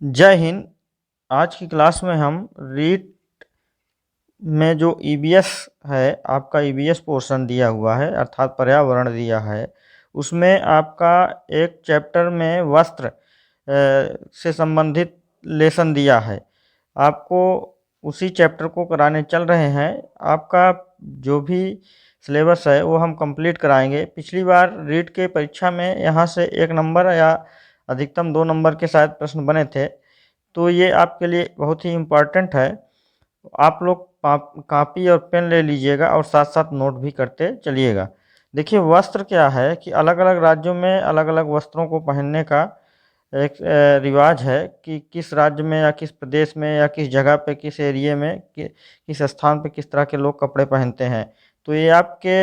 जय हिंद। आज की क्लास में हम रीट में जो ईबीएस है, आपका ईबीएस पोर्शन दिया हुआ है अर्थात पर्यावरण दिया है, उसमें आपका एक चैप्टर में वस्त्र से संबंधित लेसन दिया है। आपको उसी चैप्टर को कराने चल रहे हैं। आपका जो भी सिलेबस है वो हम कंप्लीट कराएंगे। पिछली बार रीट के परीक्षा में यहाँ से 1 नंबर या अधिकतम 2 नंबर के शायद प्रश्न बने थे, तो ये आपके लिए बहुत ही इम्पोर्टेंट है। आप लोग कॉपी और पेन ले लीजिएगा और साथ साथ नोट भी करते चलिएगा। देखिए, वस्त्र क्या है कि अलग अलग राज्यों में अलग अलग वस्त्रों को पहनने का एक रिवाज है कि किस राज्य में या किस प्रदेश में या किस जगह पे, किस एरिए में, किस स्थान पे किस तरह के लोग कपड़े पहनते हैं। तो ये आपके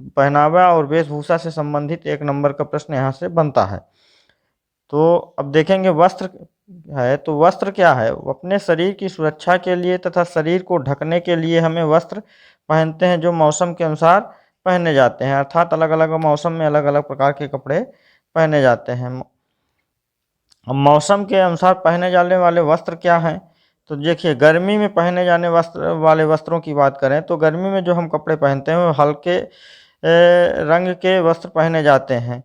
पहनावा और वेशभूषा से संबंधित 1 नंबर का प्रश्न यहाँ से बनता है। तो अब देखेंगे वस्त्र है तो वस्त्र क्या है। वो अपने शरीर की सुरक्षा के लिए तथा शरीर को ढकने के लिए हमें वस्त्र पहनते हैं, जो मौसम के अनुसार पहने जाते हैं। अर्थात अलग अलग मौसम में अलग अलग प्रकार के कपड़े पहने जाते हैं। अब मौसम के अनुसार पहने जाने वाले वस्त्र क्या हैं, तो देखिए, गर्मी में पहने जाने वाले वस्त्रों की बात करें तो गर्मी में जो हम कपड़े पहनते हैं वो हल्के रंग के वस्त्र पहने जाते हैं।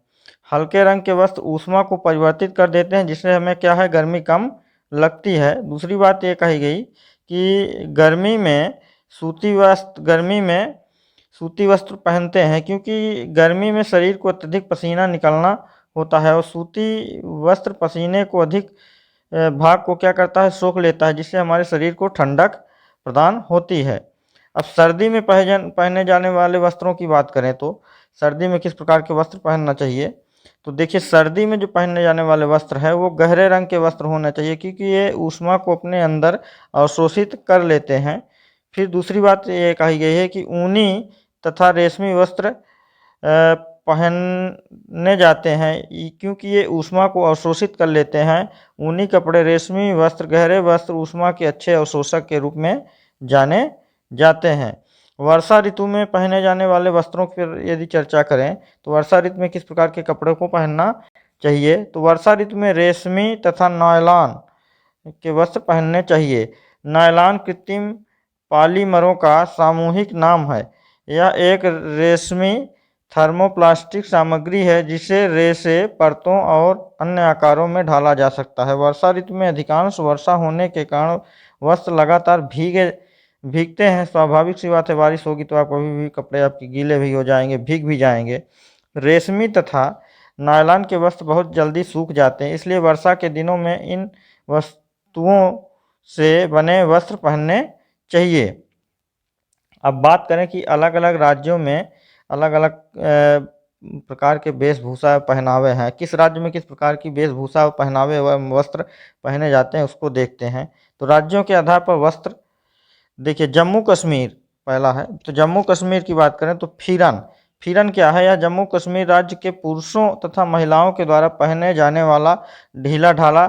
हल्के रंग के वस्त्र ऊष्मा को परिवर्तित कर देते हैं, जिससे हमें क्या है, गर्मी कम लगती है। दूसरी बात ये कही गई कि गर्मी में सूती वस्त्र पहनते हैं, क्योंकि गर्मी में शरीर को अत्यधिक पसीना निकलना होता है और सूती वस्त्र पसीने को अधिक भाग को क्या करता है, सोख लेता है, जिससे हमारे शरीर को ठंडक प्रदान होती है। अब सर्दी में पहने जाने वाले वस्त्रों की बात करें तो सर्दी में किस प्रकार के वस्त्र पहनना चाहिए, तो देखिए, सर्दी में जो पहने जाने वाले वस्त्र है वो गहरे रंग के वस्त्र होना चाहिए, क्योंकि ये ऊष्मा को अपने अंदर अवशोषित कर लेते हैं। फिर दूसरी बात ये कही गई है कि ऊनी तथा रेशमी वस्त्र पहनने जाते हैं, क्योंकि ये ऊष्मा को अवशोषित कर लेते हैं। ऊनी कपड़े, रेशमी वस्त्र, गहरे वस्त्र ऊष्मा के अच्छे अवशोषक के रूप में जाने जाते हैं। वर्षा ऋतु में पहने जाने वाले वस्त्रों की यदि चर्चा करें तो वर्षा ऋतु में किस प्रकार के कपड़े को पहनना चाहिए, तो वर्षा ऋतु में रेशमी तथा नायलॉन के वस्त्र पहनने चाहिए। नायलॉन कृत्रिम पॉलीमरों का सामूहिक नाम है। यह एक रेशमी थर्मोप्लास्टिक सामग्री है जिसे रेशे, परतों और अन्य आकारों में ढाला जा सकता है। वर्षा ऋतु में अधिकांश वर्षा होने के कारण वस्त्र लगातार भीगते हैं। स्वाभाविक सी बात है, बारिश होगी तो आप कभी भी कपड़े आपके गीले भी हो जाएंगे, भीग भी जाएंगे। रेशमी तथा नायलॉन के वस्त्र बहुत जल्दी सूख जाते हैं, इसलिए वर्षा के दिनों में इन वस्तुओं से बने वस्त्र पहनने चाहिए। अब बात करें कि अलग अलग राज्यों में अलग अलग प्रकार के वेशभूषा पहनावे हैं, किस राज्य में किस प्रकार की वेशभूषा पहनावे व वस्त्र पहने जाते हैं उसको देखते हैं। तो राज्यों के आधार पर वस्त्र देखिए, जम्मू कश्मीर पहला है। तो जम्मू कश्मीर की बात करें तो फिरन क्या है, यह जम्मू कश्मीर राज्य के पुरुषों तथा महिलाओं के द्वारा पहने जाने वाला ढीला ढाला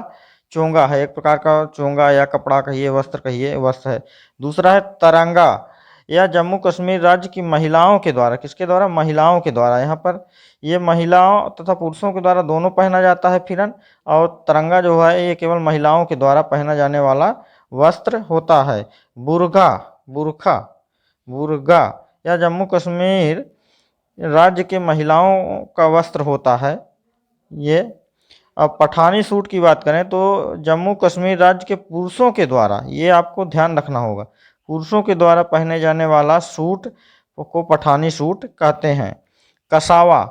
चोंगा है। एक प्रकार का चोंगा या कपड़ा कहिए, वस्त्र कहिए, वस्त्र है। दूसरा है तरंगा। यह जम्मू कश्मीर राज्य की महिलाओं के द्वारा, किसके द्वारा, महिलाओं के द्वारा, यहाँ पर ये महिलाओं तथा पुरुषों के द्वारा दोनों पहना जाता है फिरन। और तरंगा जो है ये केवल महिलाओं के द्वारा पहना जाने वाला वस्त्र होता है। बुर्गा बुरखा बुर्गा यह जम्मू कश्मीर राज्य के महिलाओं का वस्त्र होता है ये। अब पठानी सूट की बात करें तो जम्मू कश्मीर राज्य के पुरुषों के द्वारा, ये आपको ध्यान रखना होगा, पुरुषों के द्वारा पहने जाने वाला सूट को पठानी सूट कहते हैं। कसावा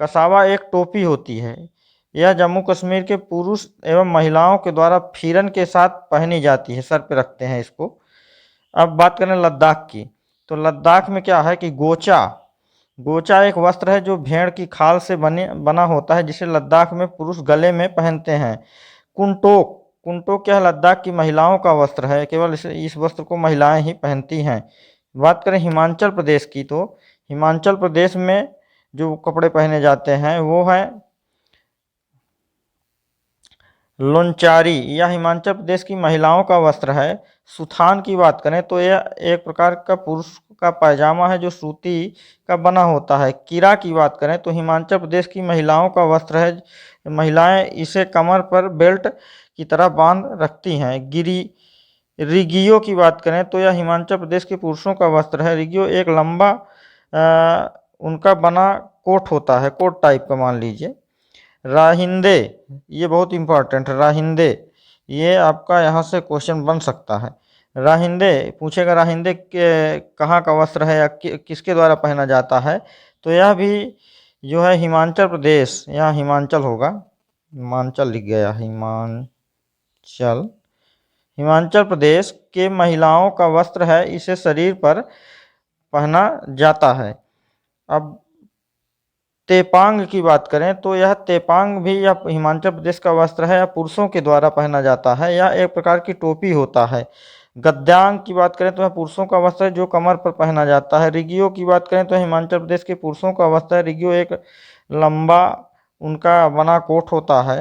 कसावा एक टोपी होती है। यह जम्मू कश्मीर के पुरुष एवं महिलाओं के द्वारा फिरन के साथ पहनी जाती है, सर पे रखते हैं इसको। अब बात करें लद्दाख की, तो लद्दाख में क्या है कि गोचा गोचा एक वस्त्र है जो भेड़ की खाल से बना होता है, जिसे लद्दाख में पुरुष गले में पहनते हैं। कुंटोक कुंटोक क्या है, लद्दाख की महिलाओं का वस्त्र है, केवल इस वस्त्र को महिलाएं ही पहनती हैं। बात करें हिमाचल प्रदेश की, तो हिमाचल प्रदेश में जो कपड़े पहने जाते हैं वो है लोंचारी यह हिमाचल प्रदेश की महिलाओं का वस्त्र है। सुथान की बात करें तो यह एक प्रकार का पुरुष का पायजामा है जो सूती का बना होता है। किरा की बात करें तो हिमाचल प्रदेश की महिलाओं का वस्त्र है। महिलाएं इसे कमर पर बेल्ट की तरह बांध रखती हैं। रिगियो की बात करें तो यह हिमाचल प्रदेश के पुरुषों का वस्त्र है। रिगियो एक लंबा उनका बना कोट होता है, कोट टाइप का मान लीजिए। राहिंदे, ये बहुत इंपॉर्टेंट है। राहिंदे ये आपका यहाँ से क्वेश्चन बन सकता है। राहिंदे पूछेगा, राहिंदे के कहाँ का वस्त्र है या किसके द्वारा पहना जाता है, तो यह भी जो है हिमाचल प्रदेश, यहाँ हिमाचल होगा, हिमाचल लिख गया, हिमाचल, हिमाचल प्रदेश के महिलाओं का वस्त्र है। इसे शरीर पर पहना जाता है। अब तेपांग की बात करें तो यह तेपांग भी यह हिमाचल प्रदेश का वस्त्र है, यह पुरुषों के द्वारा पहना जाता है। यह एक प्रकार की टोपी होता है। गद्यांग की बात करें तो यह पुरुषों का वस्त्र है जो कमर पर पहना जाता है। रिगियो की बात करें तो हिमाचल प्रदेश के पुरुषों का वस्त्र है। रिगियो एक लंबा उनका बना कोट होता है।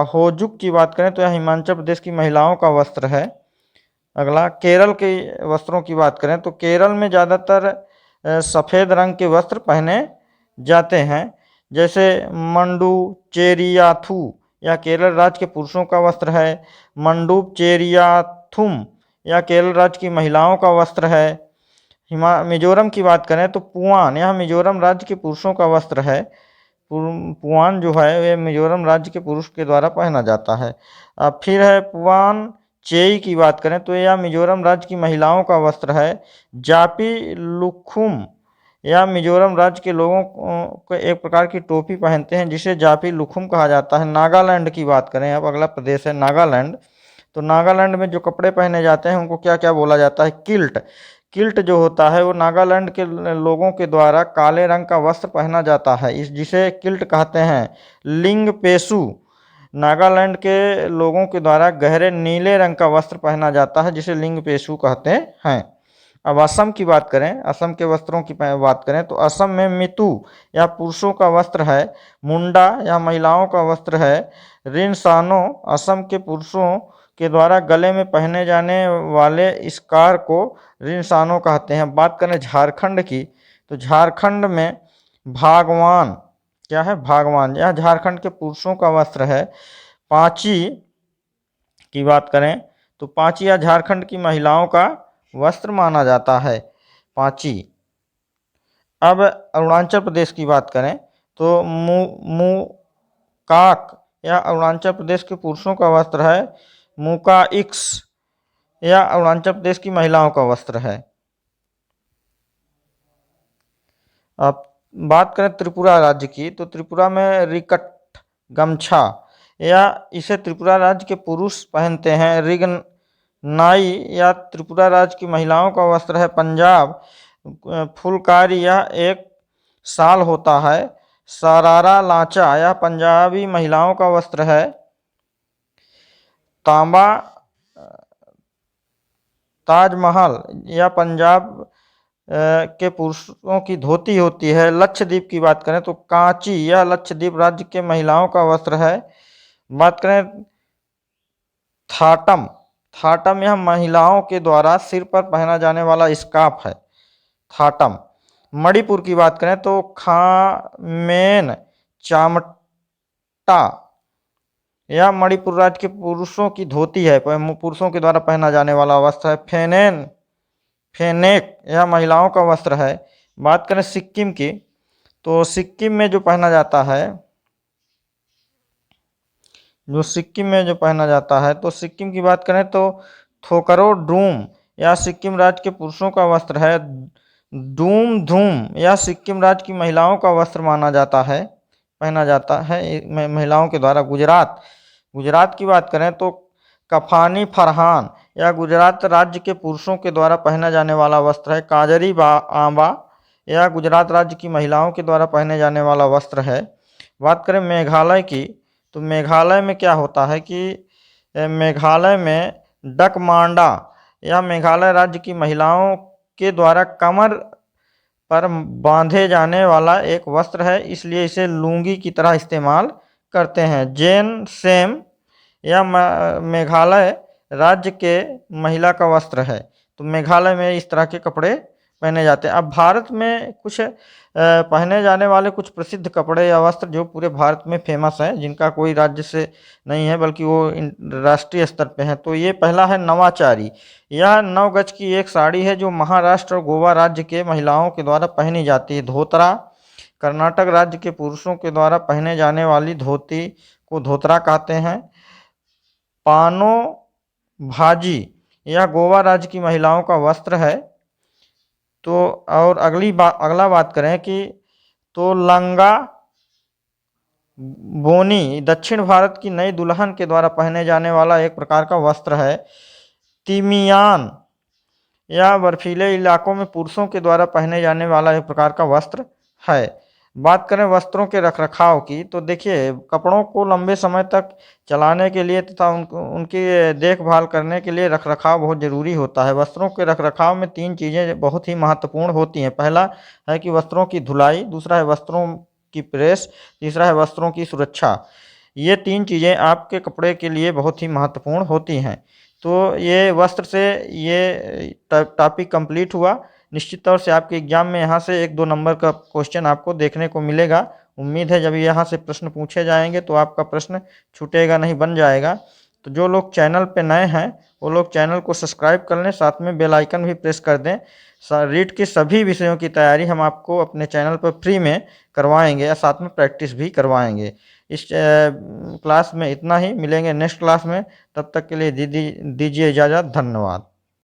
होजुक की बात करें तो यह हिमाचल प्रदेश की महिलाओं का वस्त्र है। अगला केरल के वस्त्रों की बात करें तो केरल में ज़्यादातर सफ़ेद रंग के वस्त्र पहने जाते हैं, जैसे मंडू चेरियाथू या केरल राज्य के पुरुषों का वस्त्र है। मंडूप चेरियाथुम या केरल राज्य की महिलाओं का वस्त्र है। मिजोरम की बात करें तो पुआन यह मिजोरम राज्य के पुरुषों का वस्त्र है। पुआन जो है वे मिजोरम राज्य के पुरुष के द्वारा पहना जाता है। अब फिर है पुआन चेई की बात करें तो यह मिजोरम राज्य की महिलाओं का वस्त्र है। जापी लुखुम यह मिजोरम राज्य के लोगों को एक प्रकार की टोपी पहनते हैं जिसे जापी लुखुम कहा जाता है। नागालैंड की बात करें, अब अगला प्रदेश है नागालैंड। तो नागालैंड में जो कपड़े पहने जाते हैं उनको क्या क्या बोला जाता है? किल्ट। किल्ट जो होता है वो नागालैंड के लोगों के द्वारा काले रंग का वस्त्र पहना जाता है, इस जिसे किल्ट कहते हैं। लिंगपेशु नागालैंड के लोगों के द्वारा गहरे नीले रंग का वस्त्र पहना जाता है जिसे लिंगपेशु कहते हैं। अब असम की बात करें, असम के वस्त्रों की बात करें तो असम में मितु या पुरुषों का वस्त्र है। मुंडा या महिलाओं का वस्त्र है। रिनसानो असम के पुरुषों के द्वारा गले में पहने जाने वाले स्कार को रिनसानो कहते हैं। बात करें झारखंड की तो झारखंड में भागवान, क्या है? भागवान, यह झारखंड के पुरुषों का वस्त्र है। पांची की बात करें तो पांची या झारखंड की महिलाओं का वस्त्र माना जाता है, पांची। अब अरुणाचल प्रदेश की बात करें तो मुकाक यह अरुणाचल प्रदेश के पुरुषों का वस्त्र है। मुकाइक्स यह अरुणाचल प्रदेश की महिलाओं का वस्त्र है। अब बात करें त्रिपुरा राज्य की तो त्रिपुरा में रिकट गमछा या इसे त्रिपुरा राज्य के पुरुष पहनते हैं। रिगनाई या त्रिपुरा राज्य की महिलाओं का वस्त्र है। पंजाब फुलकारी यह एक शाल होता है। सरारा लांचा यह पंजाबी महिलाओं का वस्त्र है। तांबा ताजमहल यह पंजाब के पुरुषों की धोती होती है। लक्षद्वीप की बात करें तो कांची यह लक्षद्वीप राज्य के महिलाओं का वस्त्र है। बात करें थाटम, थाटम यह महिलाओं के द्वारा सिर पर पहना जाने वाला स्कार्फ है, थाटम। मणिपुर की बात करें तो खामेन चामटा यह मणिपुर राज्य के पुरुषों की धोती है, पुरुषों के द्वारा पहना जाने वाला वस्त्र है। फेनेक यह महिलाओं का वस्त्र है। बात करें सिक्किम की तो सिक्किम में जो पहना जाता है, सिक्किम की बात करें तो थोकरो डूम यह सिक्किम राज्य के पुरुषों का वस्त्र है। डूम धूम यह सिक्किम राज्य की महिलाओं का वस्त्र माना जाता है, पहना जाता है महिलाओं के द्वारा। गुजरात की बात करें तो कफानी फरहान यह गुजरात राज्य के पुरुषों के द्वारा पहना जाने वाला वस्त्र है। काजरी आंबा यह गुजरात राज्य की महिलाओं के द्वारा पहने जाने वाला वस्त्र है। बात करें मेघालय की तो मेघालय में क्या होता है कि मेघालय में डकमांडा यह मेघालय राज्य की महिलाओं के द्वारा कमर पर बांधे जाने वाला एक वस्त्र है, इसलिए इसे लुंगी की तरह इस्तेमाल करते हैं। जेन सेम यह मेघालय राज्य के महिला का वस्त्र है। तो मेघालय में इस तरह के कपड़े पहने जाते हैं। अब भारत में कुछ पहने जाने वाले कुछ प्रसिद्ध कपड़े या वस्त्र जो पूरे भारत में फेमस हैं, जिनका कोई राज्य से नहीं है बल्कि वो राष्ट्रीय स्तर पे हैं। तो ये पहला है नवाचारी। यह 9 गज की एक साड़ी है जो महाराष्ट्र और गोवा राज्य के महिलाओं के द्वारा पहनी जाती है। धोतरा, कर्नाटक राज्य के पुरुषों के द्वारा पहने जाने वाली धोती को धोतरा कहते हैं। पानो भाजी, यह गोवा राज्य की महिलाओं का वस्त्र है। तो और अगला बात करें कि तो लंगा बोनी दक्षिण भारत की नई दुल्हन के द्वारा पहने जाने वाला एक प्रकार का वस्त्र है। तिमियान, यह बर्फीले इलाकों में पुरुषों के द्वारा पहने जाने वाला एक प्रकार का वस्त्र है। बात करें वस्त्रों के रखरखाव की, तो देखिए कपड़ों को लंबे समय तक चलाने के लिए तथा उनकी देखभाल करने के लिए रखरखाव बहुत ज़रूरी होता है। वस्त्रों के रखरखाव में 3 चीज़ें बहुत ही महत्वपूर्ण होती हैं। पहला है कि वस्त्रों की धुलाई, दूसरा है वस्त्रों की प्रेस, तीसरा है वस्त्रों की सुरक्षा। ये 3 चीज़ें आपके कपड़े के लिए बहुत ही महत्वपूर्ण होती हैं। तो ये वस्त्र से ये टॉपिक कंप्लीट हुआ। निश्चित तौर से आपके एग्जाम में यहाँ से 1-2 नंबर का क्वेश्चन आपको देखने को मिलेगा। उम्मीद है जब यहाँ से प्रश्न पूछे जाएंगे तो आपका प्रश्न छूटेगा नहीं, बन जाएगा। तो जो लोग चैनल पे नए हैं वो लोग चैनल को सब्सक्राइब कर लें, साथ में बेल आइकन भी प्रेस कर दें। रीट के सभी विषयों की तैयारी हम आपको अपने चैनल पर फ्री में करवाएंगे या साथ में प्रैक्टिस भी करवाएंगे। इस क्लास में इतना ही, मिलेंगे नेक्स्ट क्लास में। तब तक के लिए दीजिए इजाज़त। धन्यवाद।